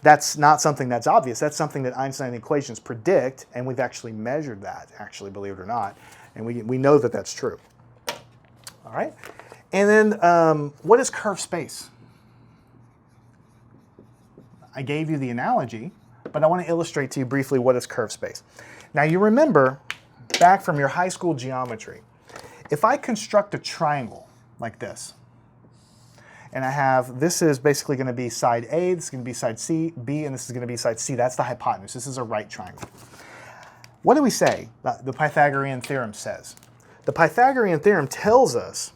That's not something that's obvious. That's something that Einstein equations predict, and we've actually measured that, actually, believe it or not, and we know that that's true. All right? And then what is curved space? I gave you the analogy, but I want to illustrate to you briefly what is curved space. Now you remember back from your high school geometry, if I construct a triangle like this, and I have, this is basically going to be side A, this is going to be side C, B, and this is going to be side C. That's the hypotenuse. This is a right triangle. What do we say the Pythagorean theorem says? The Pythagorean theorem tells us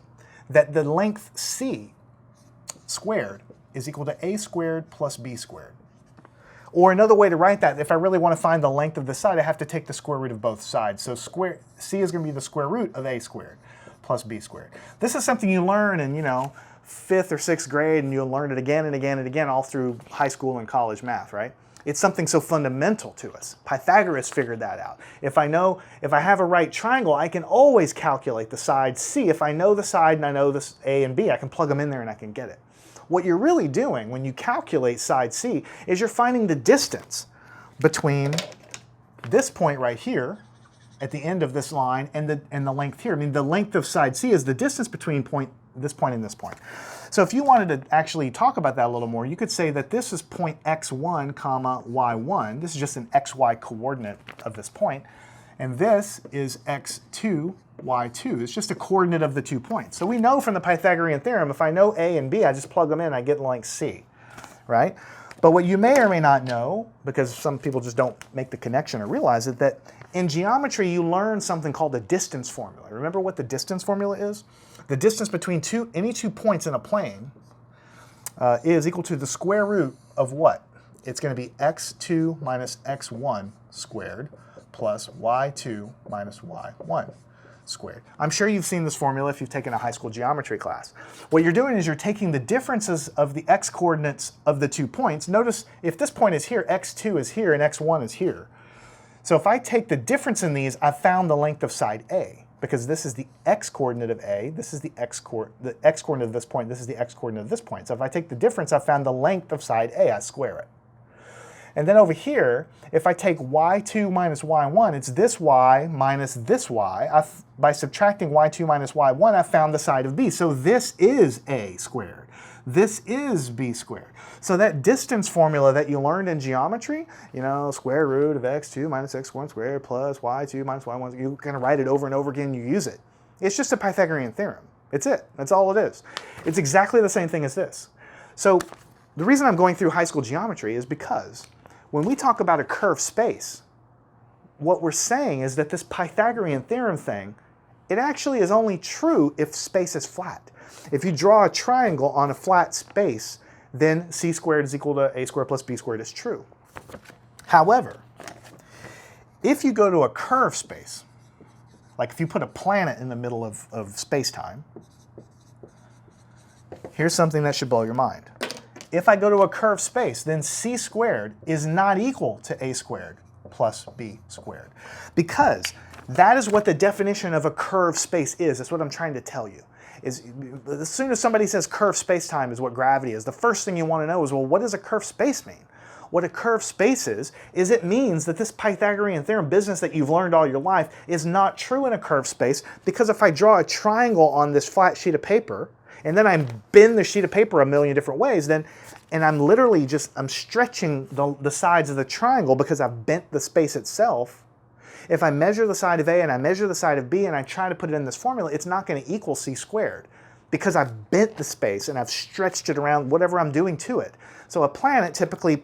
that the length C squared is equal to A squared plus B squared. Or another way to write that, if I really want to find the length of the side, I have to take the square root of both sides. So C is going to be the square root of A squared plus B squared. This is something you learn in, 5th or 6th grade, and you'll learn it again and again and again all through high school and college math, right? It's something so fundamental to us. Pythagoras figured that out. If I have a right triangle, I can always calculate the side C. If I know the side and I know this A and B, I can plug them in there and I can get it. What you're really doing when you calculate side C is you're finding the distance between this point right here at the end of this line and the length here. I mean, the length of side C is the distance between this point and this point. So if you wanted to actually talk about that a little more, you could say that this is point x1, comma, y1. This is just an xy coordinate of this point. And this is x2, y2. It's just a coordinate of the 2 points. So we know from the Pythagorean theorem, if I know A and B, I just plug them in, I get length C, right? But what you may or may not know, because some people just don't make the connection or realize it, that in geometry you learn something called the distance formula. Remember what the distance formula is? The distance between any two points in a plane is equal to the square root of what? It's going to be x2 minus x1 squared plus y2 minus y1 squared. I'm sure you've seen this formula if you've taken a high school geometry class. What you're doing is you're taking the differences of the x coordinates of the 2 points. Notice if this point is here, x2 is here and x1 is here. So if I take the difference in these, I've found the length of side A, because this is the x coordinate of A, this is the x coordinate of this point, this is the x coordinate of this point. So if I take the difference, I've found the length of side A, I square it. And then over here, if I take y2 minus y1, it's this y minus this y. By subtracting y2 minus y1, I found the side of B. So this is A squared. This is B squared. So that distance formula that you learned in geometry, square root of x2 minus x1 squared plus y2 minus y1, you're going to write it over and over again, you use it. It's just a Pythagorean theorem. It's it. That's all it is. It's exactly the same thing as this. So the reason I'm going through high school geometry is because when we talk about a curved space, what we're saying is that this Pythagorean theorem thing, it actually is only true if space is flat. If you draw a triangle on a flat space, then c squared is equal to a squared plus b squared is true. However, if you go to a curved space, like if you put a planet in the middle of space-time, here's something that should blow your mind. If I go to a curved space, then c squared is not equal to a squared plus b squared. Because that is what the definition of a curved space is. That's what I'm trying to tell you. As soon as somebody says curved space-time is what gravity is, the first thing you want to know is, well, what does a curved space mean? What a curved space is it means that this Pythagorean theorem business that you've learned all your life is not true in a curved space, because if I draw a triangle on this flat sheet of paper, and then I bend the sheet of paper a million different ways, and I'm literally I'm stretching the sides of the triangle because I've bent the space itself. If I measure the side of A and I measure the side of B and I try to put it in this formula, it's not going to equal c squared, because I've bent the space and I've stretched it around whatever I'm doing to it. So a planet typically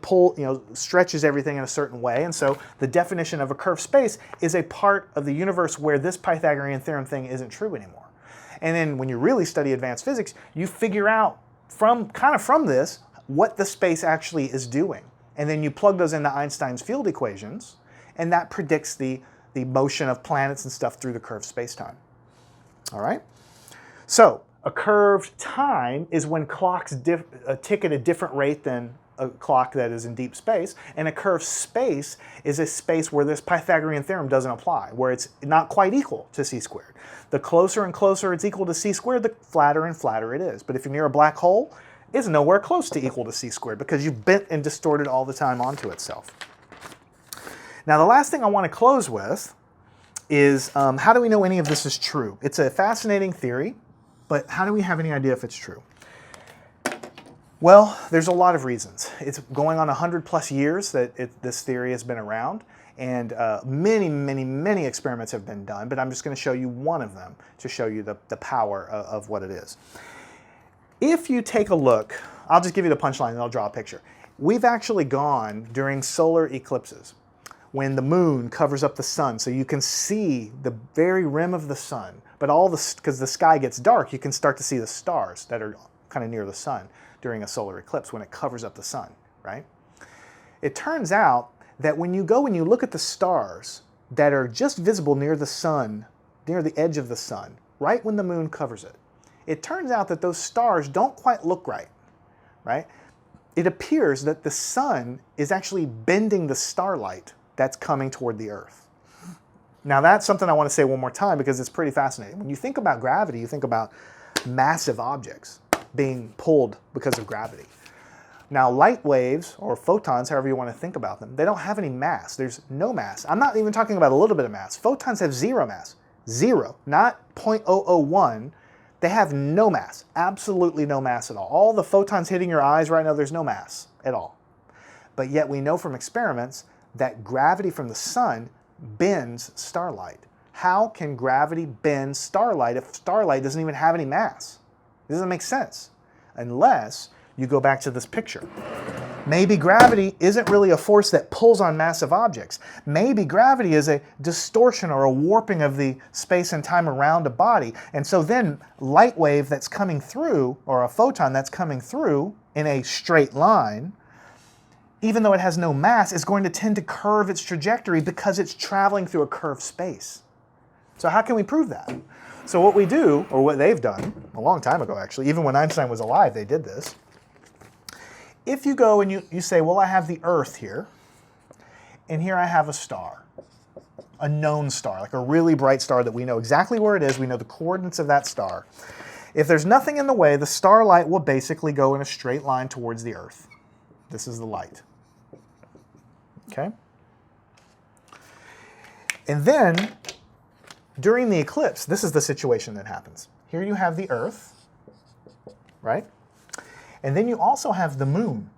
stretches everything in a certain way, and so the definition of a curved space is a part of the universe where this Pythagorean theorem thing isn't true anymore. And then when you really study advanced physics, you figure out from this what the space actually is doing. And then you plug those into Einstein's field equations, and that predicts the motion of planets and stuff through the curved space-time. All right? So a curved time is when clocks tick at a different rate than a clock that is in deep space, and a curved space is a space where this Pythagorean theorem doesn't apply, where it's not quite equal to c squared. The closer and closer it's equal to c squared, the flatter and flatter it is. But if you're near a black hole, it's nowhere close to equal to c squared, because you've bent and distorted all the time onto itself. Now, the last thing I want to close with is how do we know any of this is true? It's a fascinating theory, but how do we have any idea if it's true? Well, there's a lot of reasons. It's going on 100+ years that this theory has been around, and many experiments have been done, but I'm just going to show you one of them to show you the power of what it is. If you take a look, I'll just give you the punchline and I'll draw a picture. We've actually gone during solar eclipses when the moon covers up the sun, so you can see the very rim of the sun, but because the sky gets dark, you can start to see the stars that are kind of near the sun during a solar eclipse when it covers up the sun, right? It turns out that when you go and you look at the stars that are just visible near the sun, near the edge of the sun, right when the moon covers it, it turns out that those stars don't quite look right, right? It appears that the sun is actually bending the starlight that's coming toward the Earth. Now that's something I want to say one more time because it's pretty fascinating. When you think about gravity, you think about massive objects being pulled because of gravity. Now light waves, or photons, however you want to think about them, they don't have any mass. There's no mass. I'm not even talking about a little bit of mass. Photons have zero mass. Zero, not 0.001. They have no mass, absolutely no mass at all. All the photons hitting your eyes right now, there's no mass at all. But yet we know from experiments that gravity from the sun bends starlight. How can gravity bend starlight if starlight doesn't even have any mass? It doesn't make sense unless you go back to this picture. Maybe gravity isn't really a force that pulls on massive objects. Maybe gravity is a distortion or a warping of the space and time around a body. And so then light wave that's coming through, or a photon that's coming through in a straight line, even though it has no mass, is going to tend to curve its trajectory because it's traveling through a curved space. So how can we prove that? So what we do, or what they've done, a long time ago actually, even when Einstein was alive, they did this. If you go and you say, well, I have the Earth here, and here I have a star, a known star, like a really bright star that we know exactly where it is, we know the coordinates of that star. If there's nothing in the way, the starlight will basically go in a straight line towards the Earth. This is the light. Okay? And then, during the eclipse, this is the situation that happens. Here you have the Earth, right? And then you also have the moon,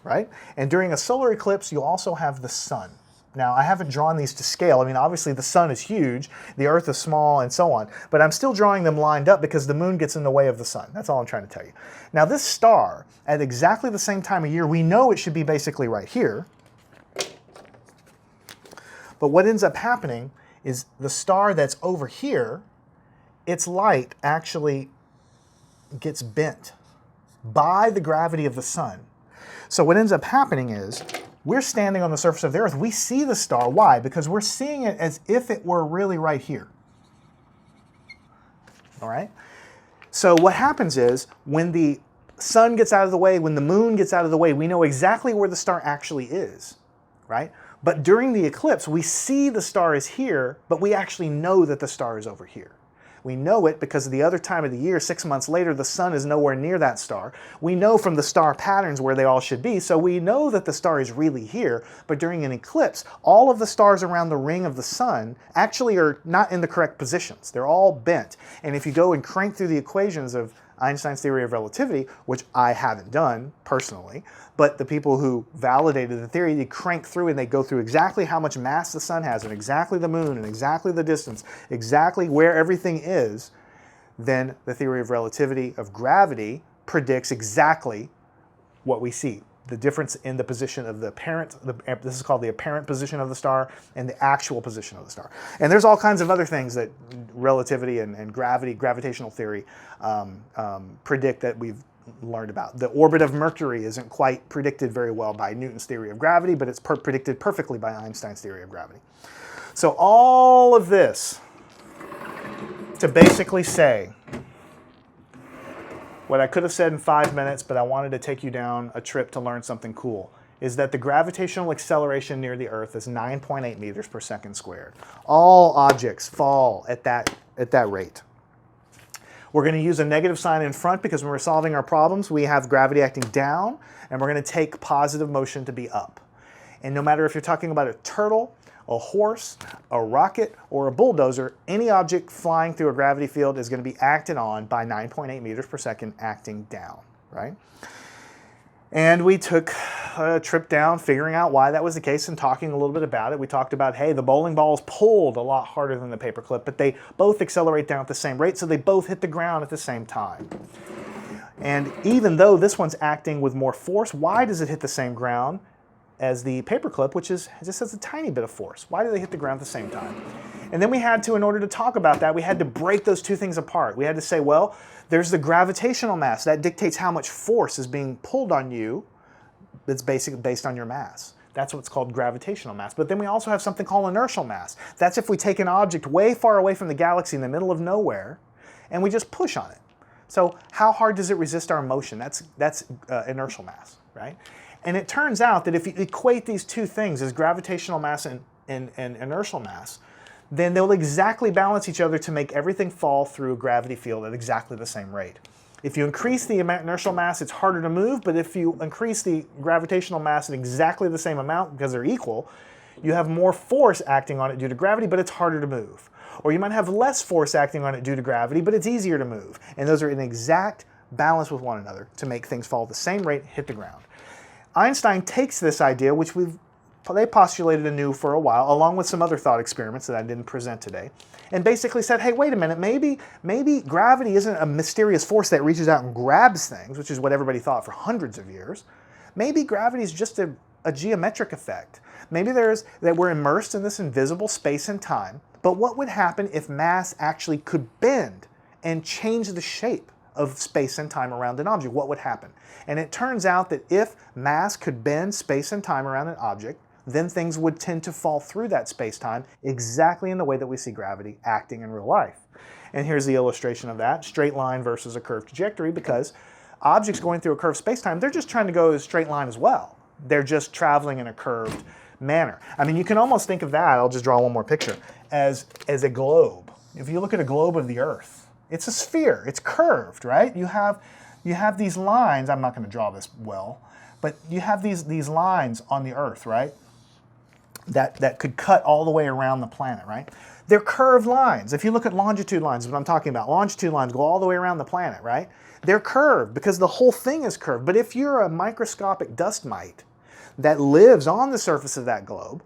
right? And during a solar eclipse, you also have the sun. Now, I haven't drawn these to scale. I mean, obviously the sun is huge, the Earth is small, and so on. But I'm still drawing them lined up because the moon gets in the way of the sun. That's all I'm trying to tell you. Now, this star, at exactly the same time of year, we know it should be basically right here. But what ends up happening is the star that's over here, its light actually gets bent by the gravity of the sun. So what ends up happening is we're standing on the surface of the Earth. We see the star. Why? Because we're seeing it as if it were really right here. All right? So what happens is when the sun gets out of the way, when the moon gets out of the way, we know exactly where the star actually is, right? But during the eclipse, we see the star is here, but we actually know that the star is over here. We know it because the other time of the year, 6 months later, the sun is nowhere near that star. We know from the star patterns where they all should be, so we know that the star is really here, but during an eclipse, all of the stars around the ring of the sun actually are not in the correct positions. They're all bent. And if you go and crank through the equations of Einstein's theory of relativity, which I haven't done personally, but the people who validated the theory, they crank through and they go through exactly how much mass the sun has and exactly the moon and exactly the distance, exactly where everything is, then the theory of relativity of gravity predicts exactly what we see. The difference in the position of the apparent, this is called the apparent position of the star, and the actual position of the star. And there's all kinds of other things that relativity and gravitational theory predict that we've learned about. The orbit of Mercury isn't quite predicted very well by Newton's theory of gravity, but it's predicted perfectly by Einstein's theory of gravity. So all of this to basically say what I could have said in 5 minutes, but I wanted to take you down a trip to learn something cool, is that the gravitational acceleration near the Earth is 9.8 meters per second squared. All objects fall at that rate. We're going to use a negative sign in front because when we're solving our problems, we have gravity acting down, and we're going to take positive motion to be up. And no matter if you're talking about a turtle, a horse, a rocket, or a bulldozer, any object flying through a gravity field is going to be acted on by 9.8 meters per second acting down, right? And we took a trip down figuring out why that was the case and talking a little bit about it. We talked about, hey, the bowling ball is pulled a lot harder than the paperclip, but they both accelerate down at the same rate, so they both hit the ground at the same time. And even though this one's acting with more force, why does it hit the same ground as the paperclip, which is just has a tiny bit of force? Why do they hit the ground at the same time? And then we had to, in order to talk about that, we had to break those two things apart. We had to say, well, there's the gravitational mass. That dictates how much force is being pulled on you. That's basically based on your mass. That's what's called gravitational mass. But then we also have something called inertial mass. That's if we take an object way far away from the galaxy in the middle of nowhere and we just push on it. So how hard does it resist our motion? That's inertial mass, right? And it turns out that if you equate these two things as gravitational mass and inertial mass, then they'll exactly balance each other to make everything fall through a gravity field at exactly the same rate. If you increase the inertial mass, it's harder to move, but if you increase the gravitational mass in exactly the same amount, because they're equal, you have more force acting on it due to gravity, but it's harder to move. Or you might have less force acting on it due to gravity, but it's easier to move. And those are in exact balance with one another to make things fall at the same rate, hit the ground. Einstein takes this idea, which they postulated anew for a while, along with some other thought experiments that I didn't present today, and basically said, hey, wait a minute, maybe gravity isn't a mysterious force that reaches out and grabs things, which is what everybody thought for hundreds of years. Maybe gravity is just a geometric effect. Maybe that we're immersed in this invisible space and time, but what would happen if mass actually could bend and change the shape of space and time around an object? What would happen? And it turns out that if mass could bend space and time around an object, then things would tend to fall through that space-time exactly in the way that we see gravity acting in real life. And here's the illustration of that, straight line versus a curved trajectory, because objects going through a curved space-time, they're just trying to go a straight line as well. They're just traveling in a curved manner. I mean, you can almost think of that, I'll just draw one more picture, as a globe. If you look at a globe of the Earth, it's a sphere, it's curved, right? You have these lines, I'm not going to draw this well, but you have these lines on the Earth, right? That could cut all the way around the planet, right? They're curved lines. If you look at longitude lines, what I'm talking about, longitude lines go all the way around the planet, right? They're curved because the whole thing is curved. But if you're a microscopic dust mite that lives on the surface of that globe,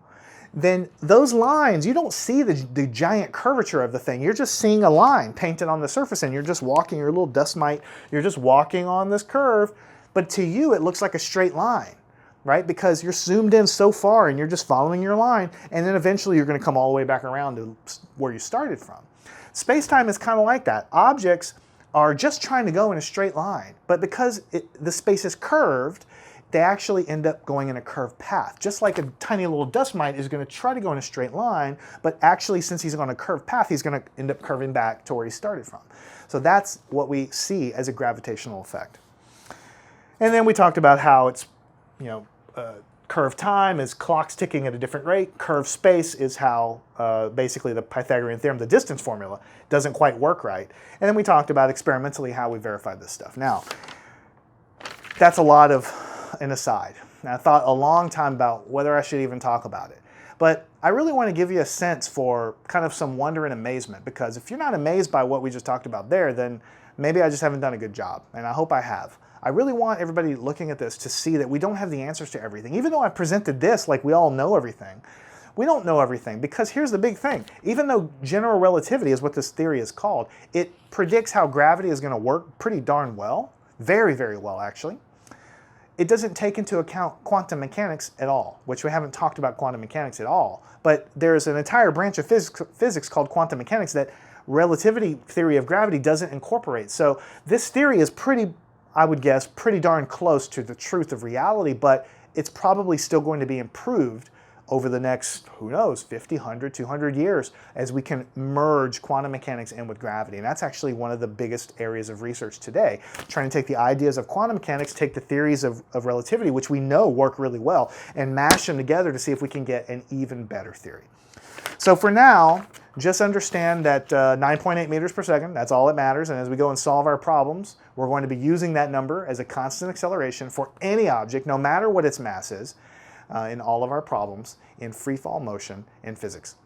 then those lines, you don't see the giant curvature of the thing. You're just seeing a line painted on the surface, and you're just walking, your little dust mite, you're just walking on this curve, but to you it looks like a straight line, right? Because you're zoomed in so far and you're just following your line, and then eventually you're going to come all the way back around to where you started from. Space-time is kind of like that. Objects are just trying to go in a straight line, but because the space is curved, they actually end up going in a curved path. Just like a tiny little dust mite is going to try to go in a straight line, but actually since he's on a curved path, he's going to end up curving back to where he started from. So that's what we see as a gravitational effect. And then we talked about how it's, curved time is clocks ticking at a different rate. Curved space is how basically the Pythagorean theorem, the distance formula, doesn't quite work right. And then we talked about experimentally how we verified this stuff. Now, that's a lot of an aside. And I thought a long time about whether I should even talk about it. But I really want to give you a sense for kind of some wonder and amazement, because if you're not amazed by what we just talked about there, then maybe I just haven't done a good job, and I hope I have. I really want everybody looking at this to see that we don't have the answers to everything. Even though I presented this like we all know everything, we don't know everything, because here's the big thing. Even though general relativity is what this theory is called, it predicts how gravity is going to work pretty darn well, very, very well actually. It doesn't take into account quantum mechanics at all, which we haven't talked about quantum mechanics at all, but there's an entire branch of physics called quantum mechanics that relativity theory of gravity doesn't incorporate. So this theory is pretty, I would guess, pretty darn close to the truth of reality, but it's probably still going to be improved over the next, who knows, 50, 100, 200 years as we can merge quantum mechanics in with gravity. And that's actually one of the biggest areas of research today, trying to take the ideas of quantum mechanics, take the theories of relativity, which we know work really well, and mash them together to see if we can get an even better theory. So for now, just understand that 9.8 meters per second, that's all that matters. And as we go and solve our problems, we're going to be using that number as a constant acceleration for any object, no matter what its mass is, in all of our problems in free fall motion in physics.